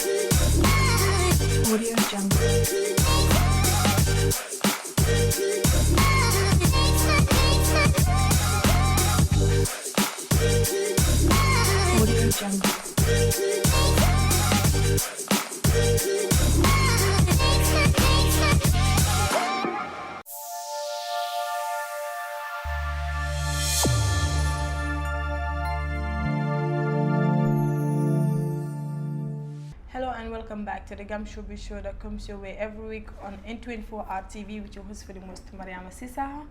Audio Jungle. Audio Jungle. Hello and welcome back to the Showbiz show that comes your way every week on N24R TV with your host for the most, Mariama Sisa.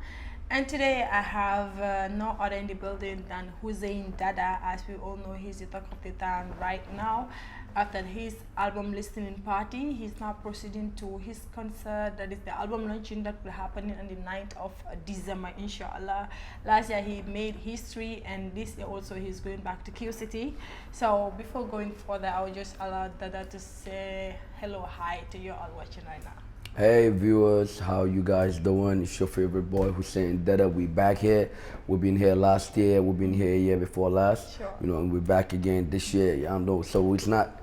And today I have no other in the building than Hussain Dada. As we all know, he's the talk of the town right now. After his album listening party, he's now proceeding to his concert. That is the album launching that will happen on the 9th of December, inshallah. Last year he made history, and this year also he's going back to Q City. So before going further, I will just allow Dada to say hello, hi to you all watching right now. Hey viewers, how you guys doing? It's your favorite boy Hussain Dada. We back here. We've been here last year. We've been here a year before last. Sure. You know, and we're back again this year. Yeah, I know. So it's not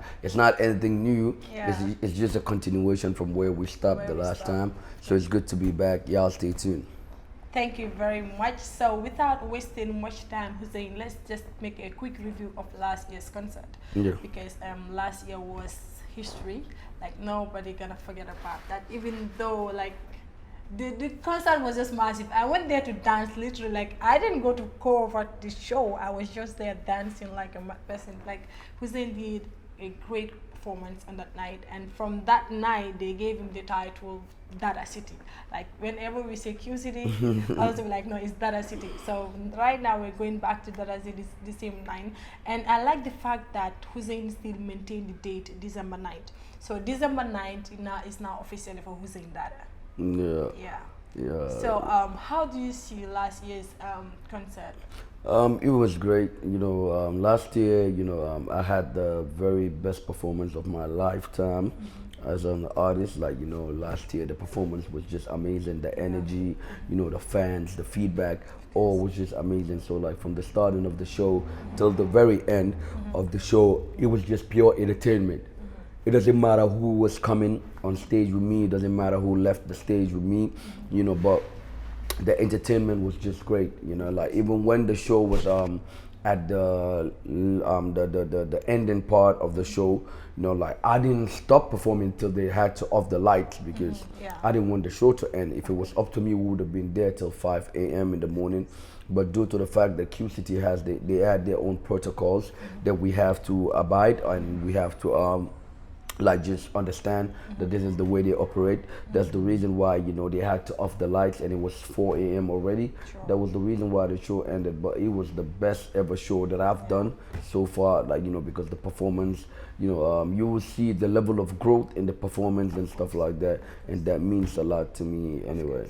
anything new. Yeah. It's just a continuation from where we stopped the last time. So it's good to be back. Y'all stay tuned. Thank you very much. So without wasting much time, Hussain, let's just make a quick review of last year's concert. Yeah. Because last year was history. Like nobody gonna forget about that. Even though like the concert was just massive. I went there to dance literally. Like I didn't go to cover the show. I was just there dancing like a mad person. Like Hussain did a great performance on that night, and from that night they gave him the title Dada City. Like whenever we say Q City, I was like, no, it's Dada City. So right now we're going back to Dada City the same line, and I like the fact that Hussain still maintained the date December 9th. So December 9th is now officially for Hussain Dada. Yeah. Yeah. Yeah. So how do you see last year's concert? It was great. You know, last year, you know, I had the very best performance of my lifetime as an artist. Like, you know, last year the performance was just amazing. The energy, you know, the fans, the feedback, all was just amazing. So like from the starting of the show till the very end of the show, it was just pure entertainment. It doesn't matter who was coming on stage with me. It doesn't matter who left the stage with me, you know, but the entertainment was just great, you know. Like even when the show was at the ending part of the show, you know, like I didn't stop performing till they had to off the lights because I didn't want the show to end. If it was up to me, we would have been there till 5 a.m. in the morning. But due to the fact that Q City has they had their own protocols that we have to abide, and we have to like just understand that this is the way they operate. That's the reason why, you know, they had to off the lights, and it was 4 a.m. already. Sure. That was the reason why the show ended. But it was the best ever show that I've done so far, like, you know, because the performance, you know, you will see the level of growth in the performance and stuff like that, and that means a lot to me anyway.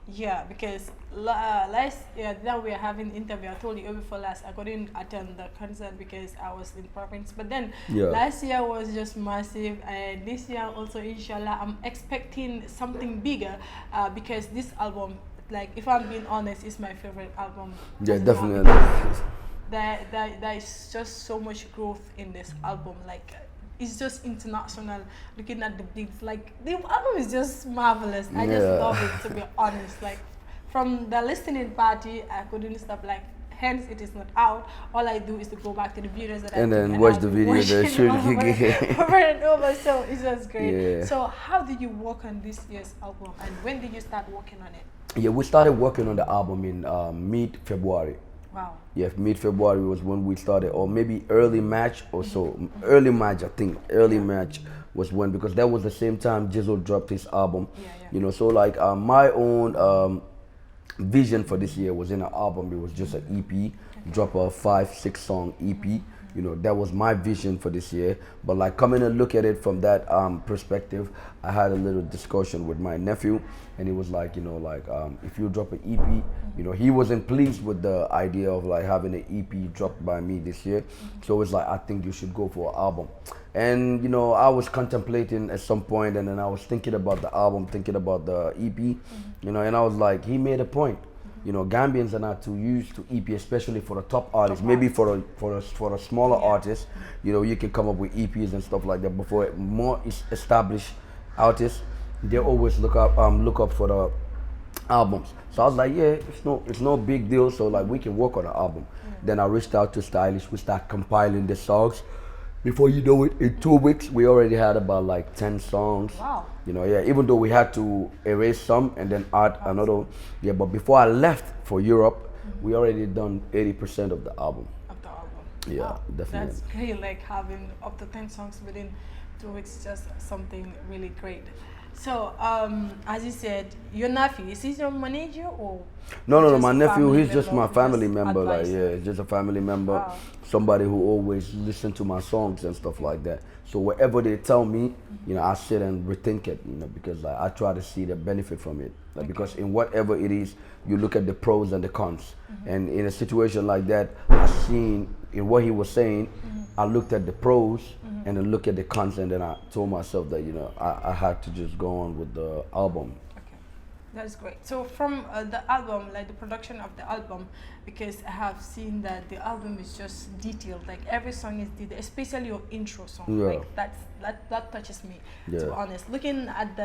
Yeah, because last year that we are having interview, I told you before last, I couldn't attend the concert because I was in province. But then last year was just massive, and this year also, inshallah, I'm expecting something bigger because this album, like if I'm being honest, is my favorite album. Yeah, definitely. There is just so much growth in this album. Like it's just international. Looking at the beats, like the album is just marvelous. I just love it, to be honest. Like from the listening party, I couldn't stop. Like hence it is not out. All I do is to go back to the videos that and then watch the video that should over and over. So it was great. Yeah. So how did you work on this year's album, and when did you start working on it? Yeah, we started working on the album in mid-February. Wow. Yeah, mid-February was when we started, or maybe early March or so. Early March, I think. Early March was when, because that was the same time Jizzle dropped his album. You know, so like my own vision for this year was in an album. It was just an EP, drop a 5-6 song EP. You know, that was my vision for this year. But like coming and look at it from that perspective, I had a little discussion with my nephew, and he was like, you know, like if you drop an EP, you know, he wasn't pleased with the idea of like having an EP dropped by me this year. So it's like, I think you should go for an album. And you know, I was contemplating at some point, and then I was thinking about the album, thinking about the EP, you know, and I was like, he made a point. you know, Gambians are not too used to EP, especially for the top artists. Top Maybe artists. for a smaller Yeah. artist, you know, you can come up with EPs and stuff like that. But for more established artists, they always look up for the albums. So I was like, yeah, it's no big deal. So like we can work on an album. Then I reached out to Stylish. We start compiling the songs. Before you know it, in 2 weeks we already had about like 10 songs. Wow. You know, yeah. Even though we had to erase some and then add another. Yeah, but before I left for Europe, we already done 80% of the album. Of the album. Yeah, Wow. definitely. That's great. Like having up to 10 songs within 2 weeks, just something really great. So, as you said, your nephew, is he your manager or? No, just my a nephew, family he's just member my who family just member. Like, advised yeah, you? it's just a family member. Wow. Somebody who always listen to my songs and stuff like that. So whatever they tell me, you know, I sit and rethink it, you know, because like, I try to see the benefit from it. Like, because in whatever it is, you look at the pros and the cons. And in a situation like that, I seen in what he was saying, I looked at the pros and then looked at the cons, and then I told myself that, you know, I had to just go on with the album. Okay, that's great. So from the album, like the production of the album, because I have seen that the album is just detailed, like every song is detailed, especially your intro song. Yeah. Like that touches me, to be Yeah. honest. Looking at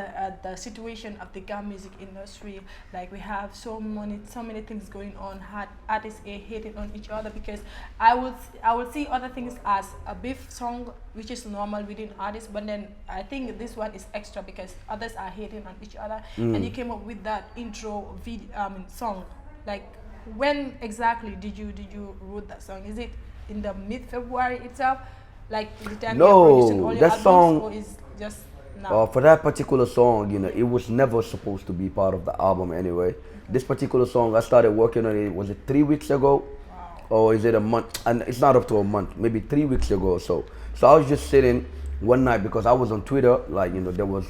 the situation of the Ghana music industry, like we have so many things going on. Artists are hating on each other, because I would see other things as a beef song, which is normal within artists, but then I think this one is extra because others are hating on each other, and you came up with that intro song. Like, when exactly did you wrote that song? Is it in the mid-February itself, like the time No, you're producing all your that albums, song- or is just now? For that particular song, you know, it was never supposed to be part of the album anyway. This particular song, I started working on it, was it 3 weeks ago? Or is it a month? And it's not up to a month, maybe 3 weeks ago or so. So I was just sitting one night, because I was on Twitter, like, you know, there was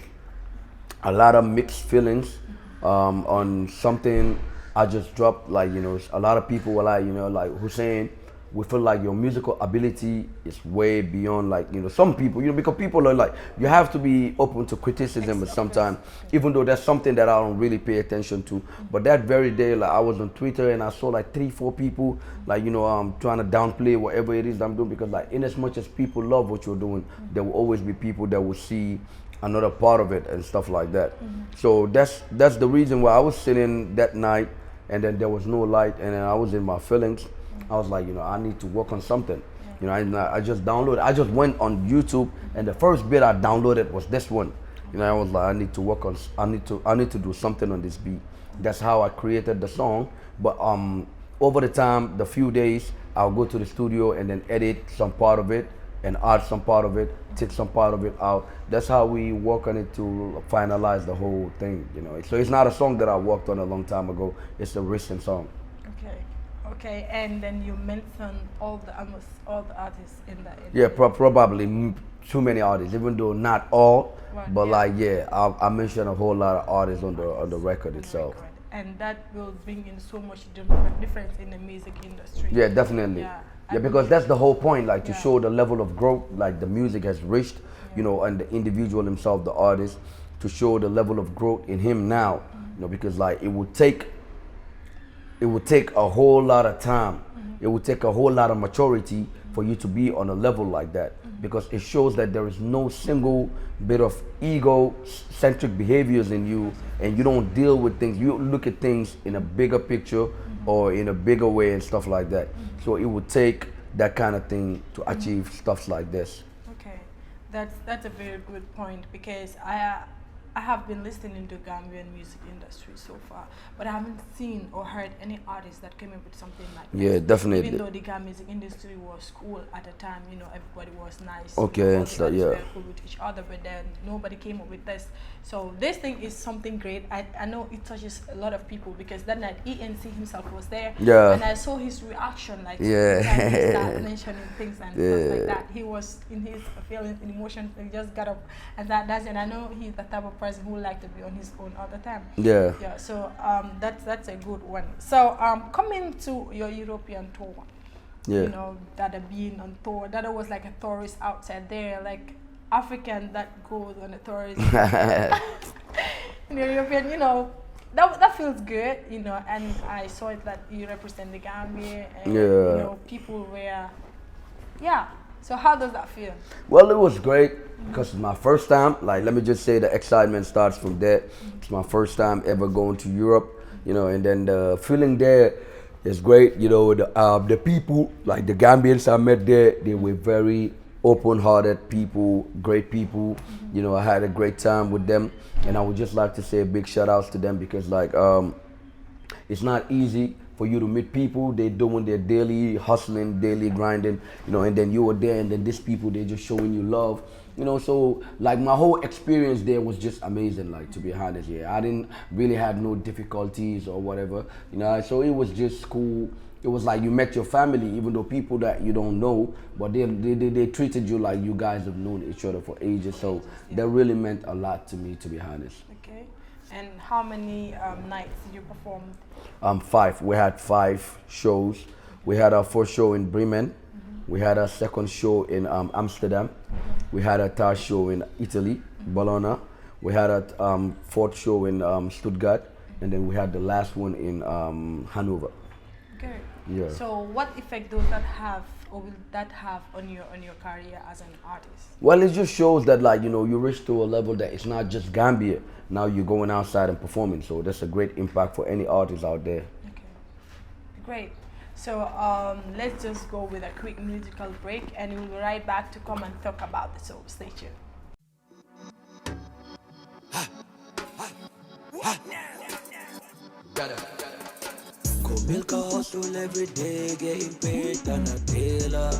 a lot of mixed feelings on something I just dropped. Like, you know, a lot of people were like, you know, like, Hussain, we feel like your musical ability is way beyond, like, you know, some people, you know, because people are like, you have to be open to criticism sometimes, even though that's something that I don't really pay attention to. But that very day, like, I was on Twitter and I saw like 3-4 people, like, you know, trying to downplay whatever it is that I'm doing, because like, in as much as people love what you're doing, there will always be people that will see another part of it and stuff like that. So that's the reason why I was sitting that night, and then there was no light, and then I was in my feelings. I was like, you know, I need to work on something. You know, I just downloaded. I just went on YouTube, and the first bit I downloaded was this one. You know, I was like, I need to work on. I need to do something on this beat. That's how I created the song. But over the time, the few days, I'll go to the studio and then edit some part of it and add some part of it, take some part of it out. That's how we work on it to finalize the whole thing. You know, so it's not a song that I worked on a long time ago. It's a recent song. Okay, and then you mentioned almost all the artists in that. Yeah, probably too many artists, even though not all, Right, but yeah. like, yeah, I mentioned a whole lot of artists on the record itself. Record. And that will bring in so much difference in the music industry. Yeah, definitely. Yeah, Yeah, because that's the whole point, like, to Yeah. show the level of growth, like the music has reached, you know, and the individual himself, the artist, to show the level of growth in him now, you know, because like it would take a whole lot of time. It would take a whole lot of maturity for you to be on a level like that, because it shows that there is no single bit of ego-centric behaviors in you, and you don't deal with things. You look at things in a bigger picture or in a bigger way and stuff like that. So it would take that kind of thing to achieve stuff like this. Okay, that's a very good point, because I have been listening to Gambian music industry so far, but I haven't seen or heard any artist that came up with something like this. Yeah, definitely. Even though the Gambian music industry was cool at the time, you know, everybody was nice. Okay, all and the so, artists yeah. were cool with each other, but then nobody came up with this. So this thing is something great. I know it touches a lot of people, because that night ENC himself was there, Yeah. and I saw his reaction, like Yeah. every time he started mentioning things and stuff like Yeah. that. He was in his feelings, in emotion. He just got up, and that's it. I know he's the type of person who like to be on his own all the time. Yeah. Yeah. So that's a good one. So coming to your European tour, Yeah. you know, Dada being on tour, Dada was like a tourist outside there, like African that goes on a tourist. In the European, you know, that feels good, and I saw it that you represent the Gambia, and Yeah. people were, yeah. So how does that feel? Well, it was great because it's my first time. Like, let me just say the excitement starts from there. It's my first time ever going to Europe, and then the feeling there is great. The people, like the Gambians I met there, they were very open-hearted people, great people. I had a great time with them, and I would just like to say a big shout outs to them because like it's not easy for you to meet people. They're doing their daily hustling, daily grinding, and then you were there, and then these people, they're just showing you love. So like my whole experience there was just amazing, like, to be honest. Yeah, I didn't really have no difficulties or whatever, so it was just cool. It was like you met your family, even though people that you don't know, but they treated you like you guys have known each other for ages. So that really meant a lot to me, to be honest. Okay. And how many nights did you perform? 5. We had 5 shows. We had our first show in Bremen. We had our second show in Amsterdam. We had a third show in Italy, Bologna. We had a fourth show in Stuttgart, and then we had the last one in Hanover. Good. Yeah. So what effect does that have, or will that have on your career as an artist? Well, it just shows that, like, you reach to a level that it's not just Gambia. Now you're going outside and performing, so that's a great impact for any artist out there. Okay, great. So let's just go with a quick musical break, and we'll be right back to come and talk about the show. Stay tuned. Go milk a hustle every day, getting paid, than a tailor,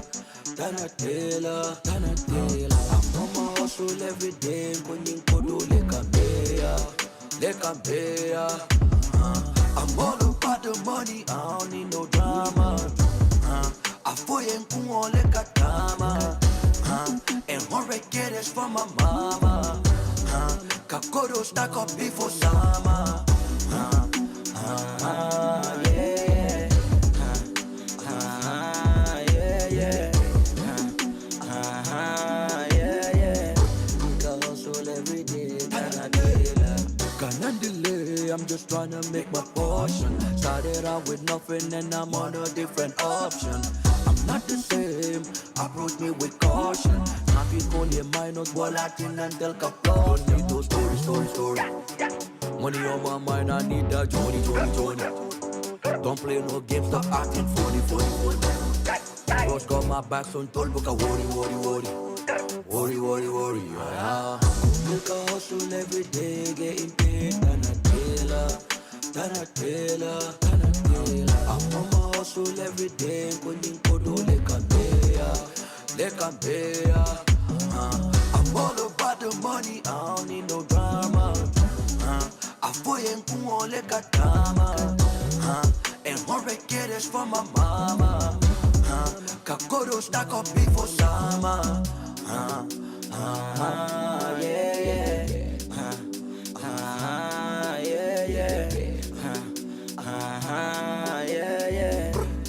than a tailor, than a tailor. I'm on my hustle every day, going kodo lekambea. I'm all about the money, I don't need no drama. I feel in kuon lekatama, and 100 get this from my mama. Kakodo stack up before summer. I'm just trying to make my portion. Started out with nothing and I'm on a different option. I'm not the same, approach me with caution. Traffic on your minus, Latin and Del Capone. Don't need those story. Money on my mind, I need that Johnny. Don't play no games, stop acting funny. Bros got my back, son told book a worry. Yeah. Milk a hustle every day, getting paid, than a tailor. I'm on my hustle every day, going kodo lekambea. I'm all about the money, I don't need no drama. I feel in kuon lekatama, and 100 get this from my mama. Kakodo stack up before summer.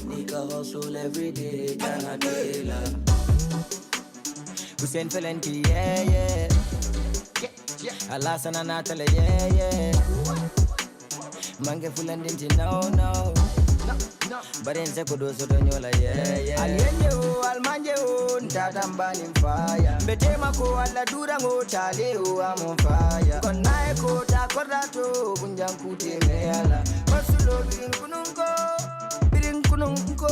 Nigga hustle every day, than a tailor. Hussain Felenti, yeah. Alasan Anatole, yeah. Mange Fulandinti, no. But in Sekudo Sotonyola, yeah. Alienyo, Almanjo, Tatamban fire. Betemako, Aladurango, Chaleo, I'm on fire. Konaiko, Takorato, Bunjankuti, Meala. Masulo, Birin Kununko,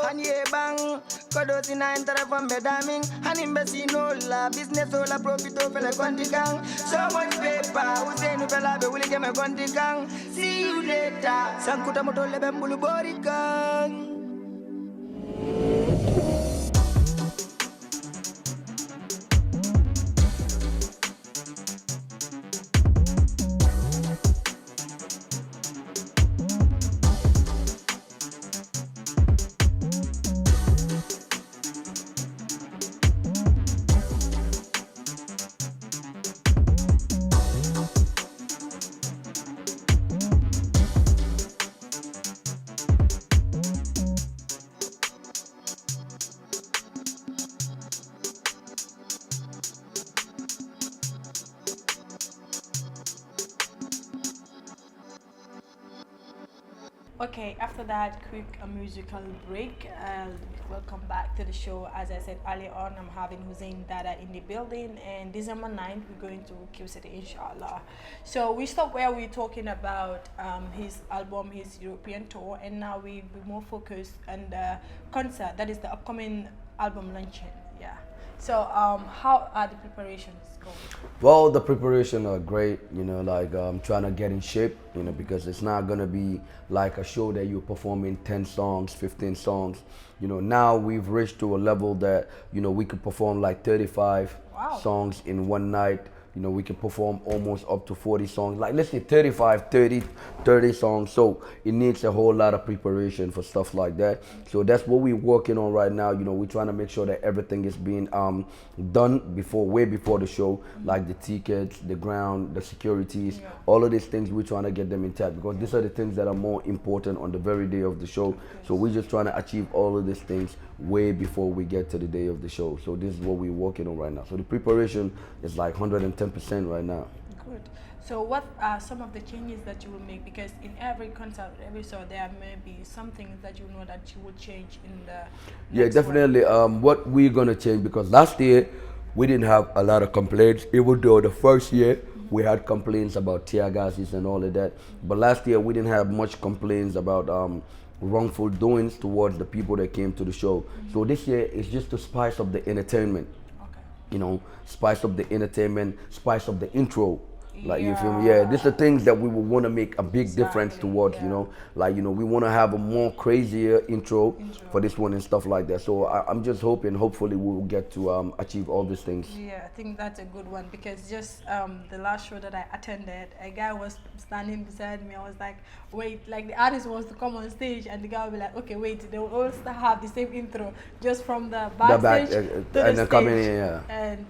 Hanye Bang, Kodotina, and Tarafam Bedaming, Hanimbasino, la business, or la profito, Pela Quantigang. So much paper, Hussein Pelabe, will get my Quantigang. See you later, Sankuta Moto Lebembulu Borigang. Okay, after that quick musical break, welcome back to the show. As I said earlier on, I'm having Hussain Dada in the building, and December 9th, we're going to Q City, inshallah. So we stopped where we're talking about his album, his European tour, and now we be more focused on the concert, that is the upcoming album launching. Yeah. So how are the preparations going? Well, the preparation are great, like trying to get in shape, because it's not gonna be like a show that you're performing 10 songs, 15 songs. Now we've reached to a level that, we could perform like 35 Wow. songs in one night. We can perform almost up to 40 songs, like let's say 35, 30 songs. So it needs a whole lot of preparation for stuff like that. So that's what we're working on right now. We're trying to make sure that everything is being done way before the show, like the tickets, the ground, the securities, all of these things. We're trying to get them intact because these are the things that are more important on the very day of the show. So we're just trying to achieve all of these things way before we get to the day of the show. So this is what we're working on right now. So the preparation is like 110% right now. Good. So what are some of the changes that you will make? Because in every concert, every show, there may be some things that you know that you will change in the Yeah, next one. definitely. What we're gonna change, because last year we didn't have a lot of complaints, even though the first year we had complaints about tear gases and all of that. But last year we didn't have much complaints about wrongful doings towards the people that came to the show. So this year is just to spice up the entertainment. Okay. Spice up the entertainment, spice up the intro. Like, you feel me? Yeah, these are things that we will want to make a big difference towards, we want to have a more crazier intro for this one and stuff like that. So I'm just hoping, hopefully we'll get to achieve all these things. Yeah, I think that's a good one because just the last show that I attended, a guy was standing beside me. I was like, wait, like the artist wants to come on stage and the guy will be like, okay, wait, they will all have the same intro just from the backstage to the and then stage. coming in, yeah. And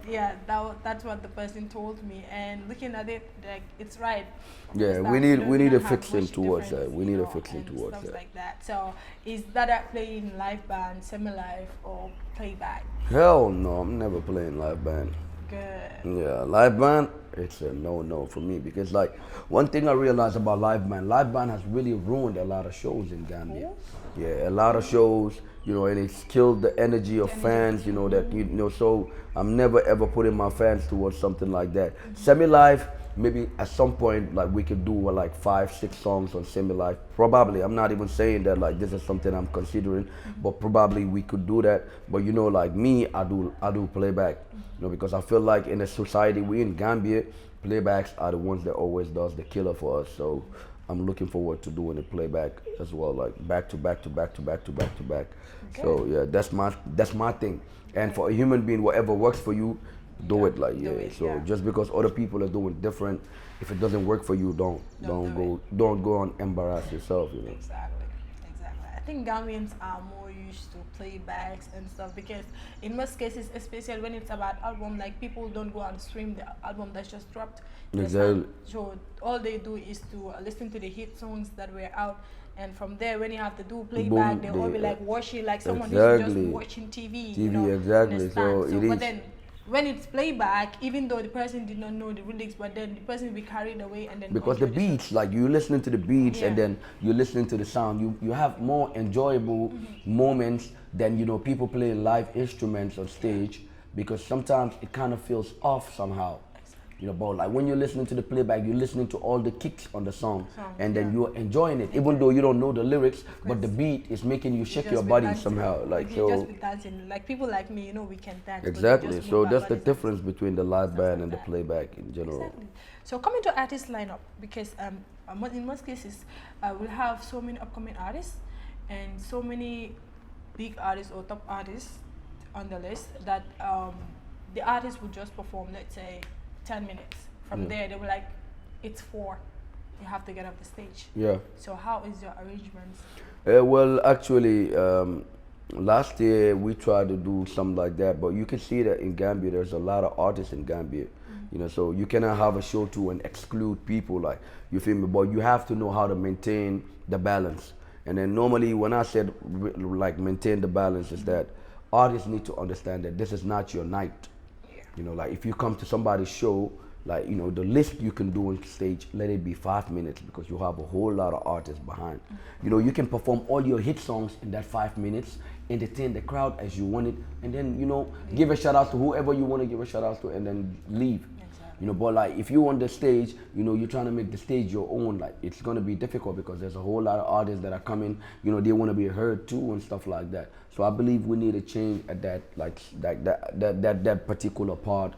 that's what the person told me. And looking at it, like it's right. Yeah, we need a fixing towards that. We need a fixing towards stuff that. like that. So is that playing live band, semi-live, or playback? Hell no, I'm never playing live band. Good. Yeah, live band, it's a no for me because like one thing I realized about live band has really ruined a lot of shows in Gambia. Yeah, a lot of shows, and it's killed the energy of fans, that so I'm never ever putting my fans towards something like that. Semi-live, maybe at some point like we could do like 5-6 songs on semi-live. Probably, I'm not even saying that like this is something I'm considering, but probably we could do that. But like me, I do playback, because I feel like in the society we in Gambia, playbacks are the ones that always does the killer for us. So I'm looking forward to doing a playback as well, like back to back to back to back to back to back. Okay. So yeah, that's my thing. And for a human being, whatever works for you, do it. Like just because other people are doing different, if it doesn't work for you, don't go and embarrass yourself. Exactly. I think Gambians are more used to playbacks and stuff because in most cases, especially when it's about album, like people don't go and stream the album that's just dropped. Exactly. So all they do is to listen to the hit songs that were out, and from there, when you have to do playback, they all be like watching, like someone is just watching TV. Exactly. So it is. But then when it's playback, even though the person did not know the lyrics, but then the person will be carried away and then because the beats, like you're listening to the beats and then you're listening to the sound, you have more enjoyable moments than people playing live instruments on stage, because sometimes it kind of feels off somehow. But like when you're listening to the playback, you're listening to all the kicks on the song and then you're enjoying it, even though you don't know the lyrics, but the beat is making you shake your body somehow. Like you just be dancing. Like people like me, we can dance. Exactly. So that's the difference between the live band and the playback in general. Exactly. So coming to artist lineup, because in most cases we'll have so many upcoming artists and so many big artists or top artists on the list that the artist would just perform, let's say, 10 minutes. From there, they were like, it's 4. You have to get off the stage. Yeah. So how is your arrangements? Well, actually, last year we tried to do something like that, but you can see that in Gambia, there's a lot of artists in Gambia. So you cannot have a show to and exclude people, like, you feel me? But you have to know how to maintain the balance. And then normally when I said like maintain the balance is that artists need to understand that this is not your night. Like if you come to somebody's show, like, you know, the least you can do on stage, let it be 5 minutes, because you have a whole lot of artists behind. You know, you can perform all your hit songs in that 5 minutes, entertain the crowd as you want it, and then, you know, give a shout out to whoever you want to give a shout out to, and then leave. You know, but like if you're on the stage, you know, you're trying to make the stage your own, like it's gonna be difficult because there's a whole lot of artists that are coming, you know, they want to be heard too and stuff like that. So I believe we need a change at that, like that particular part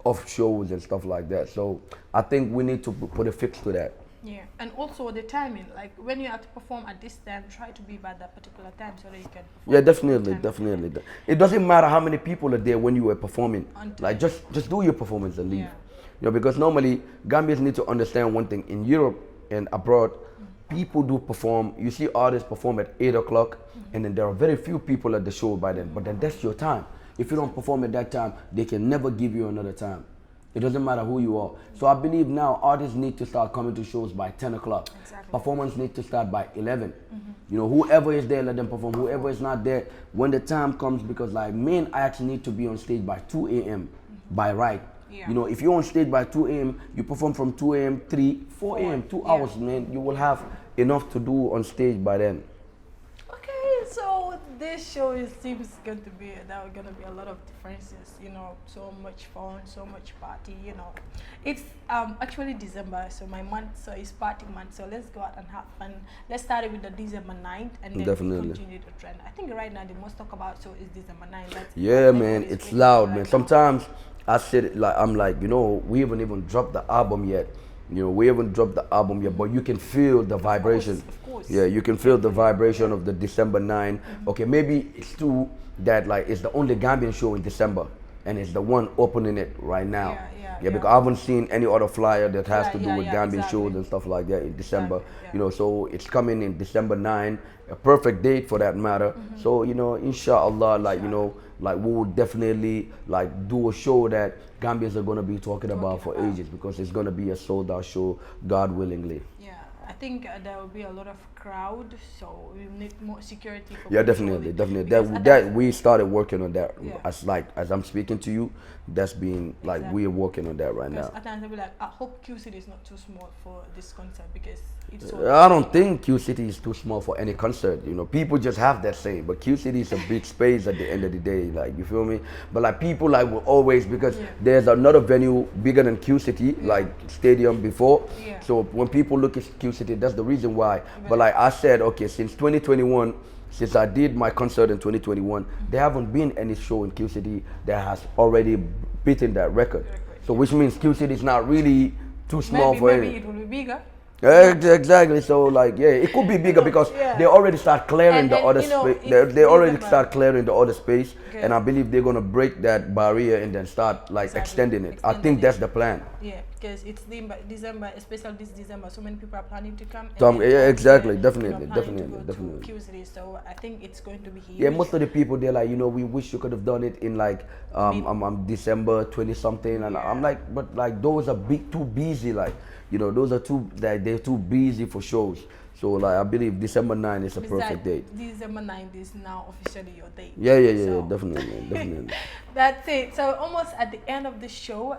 of shows and stuff like that. So I think we need to put a fix to that. Yeah, and also the timing, like when you have to perform at this time, try to be by that particular time so that you can perform. Yeah, definitely. It doesn't matter how many people are there when you are performing. Like just do your performance and leave. Yeah. You know, because normally Gambians need to understand one thing. In Europe and abroad, people do perform. You see artists perform at 8 o'clock, and then there are very few people at the show by then. But then that's your time. If you don't perform at that time, they can never give you another time. It doesn't matter who you are. So I believe now artists need to start coming to shows by 10 o'clock. Exactly. Performance need to start by 11. You know, whoever is there, let them perform. Whoever is not there, when the time comes, because like main acts need to be on stage by 2 a.m. by right. Yeah. You know, if you're on stage by 2 a.m., you perform from 2 a.m., 3, 4 a.m., 2 hours, man. You will have enough to do on stage by then. Okay, so this show seems going to be, there are going to be a lot of differences, you know, so much fun, so much party, you know. It's actually December, so my month, so it's party month, so let's go out and have fun. Let's start it with the December 9th and then continue the trend. I think right now the most talk about show is December 9th. That's man, it's loud, man. Sometimes I said, like, I'm like, you know, we haven't even dropped the album yet. You know, we haven't dropped the album yet, but you can feel the vibration. Of course. Yeah, you can feel the vibration of the December 9. Okay, maybe it's true that like it's the only Gambian show in December, and it's the one opening it right now. Yeah, because I haven't seen any other flyer that has to do with Gambian shows and stuff like that in December. You know, so it's coming in December 9, a perfect date for that matter. So, you know, inshallah, like, you know, like we will definitely like do a show that Gambians are going to be talking about for ages, because it's going to be a sold out show, God willingly. Yeah, I think there will be a lot of crowd, so we need more security. For definitely. That we started working on that. As I'm speaking to you, that's being like we are working on that right now. At times they'll be like, I hope Q City is not too small for this concert, because it's so I don't think Q City is too small for any concert. You know, people just have that saying, but Q City is a big space at the end of the day. Like, you feel me? But like people like will always, because there's another venue bigger than Q City, like Stadium before. So when people look at Q City, that's the reason why. But like I said, okay, since 2021, since I did my concert in 2021, there haven't been any show in Q City that has already beaten that record. So which means Q City is not really too small for maybe it will be bigger. Exactly. So like, it could be bigger because they already start clearing the other space. They already start clearing the other space, and I believe they're gonna break that barrier and then start like extending it. I think that's the plan. Yeah, because it's December, especially this December, so many people are planning to come. Exactly, definitely. So I think it's going to be huge. Yeah, most of the people, they're like, you know, we wish you could have done it in like December 20 something, and I'm like, but like those are too busy, like, you know, those are they're too busy for shows. So like I believe December 9 is a perfect date. December 9th is now officially your date. Yeah, definitely. That's it. So almost at the end of the show,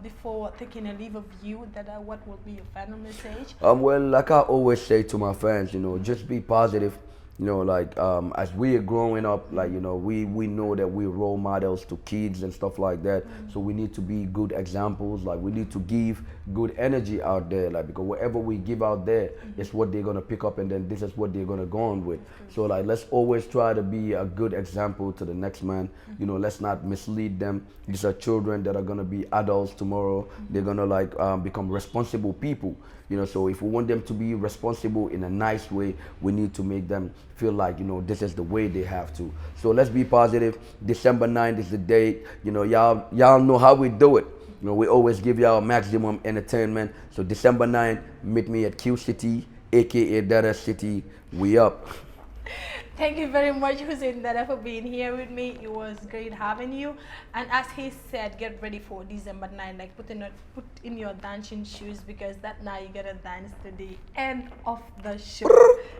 before taking a leave of you, Dada, what will be your final message? Well, like I always say to my fans, you know, just be positive. You know, like as we are growing up, like, you know, we know that we're role models to kids and stuff like that. So we need to be good examples. Like, we need to give good energy out there, like, because whatever we give out there is what they're gonna pick up, and then this is what they're gonna go on with. So like, let's always try to be a good example to the next man. You know, let's not mislead them. These are children that are gonna be adults tomorrow. They're gonna like become responsible people. You know, so if we want them to be responsible in a nice way, we need to make them feel like, you know, this is the way they have to. So let's be positive. December 9th is the date. You know, y'all know how we do it. You know, we always give y'all maximum entertainment. So December 9th, meet me at Q City, aka Dada City. We up. Thank you very much, Hussain Dada, for being here with me. It was great having you. And as he said, get ready for December 9. Like put in your dancing shoes because that night you're gonna dance to the end of the show.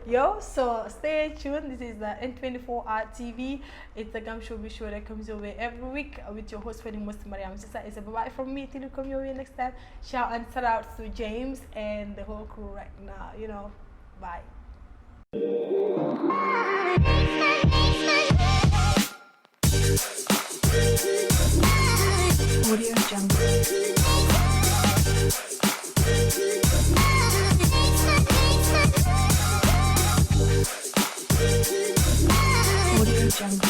Yo, so stay tuned. This is the N24R TV. It's the Showbiz show that comes your way every week with your host for the most Mariam Sisa. It's a bye from me till you come your way next time. Shout and shout out to James and the whole crew right now. You know, bye. Audio Jungle. Audio Jungle.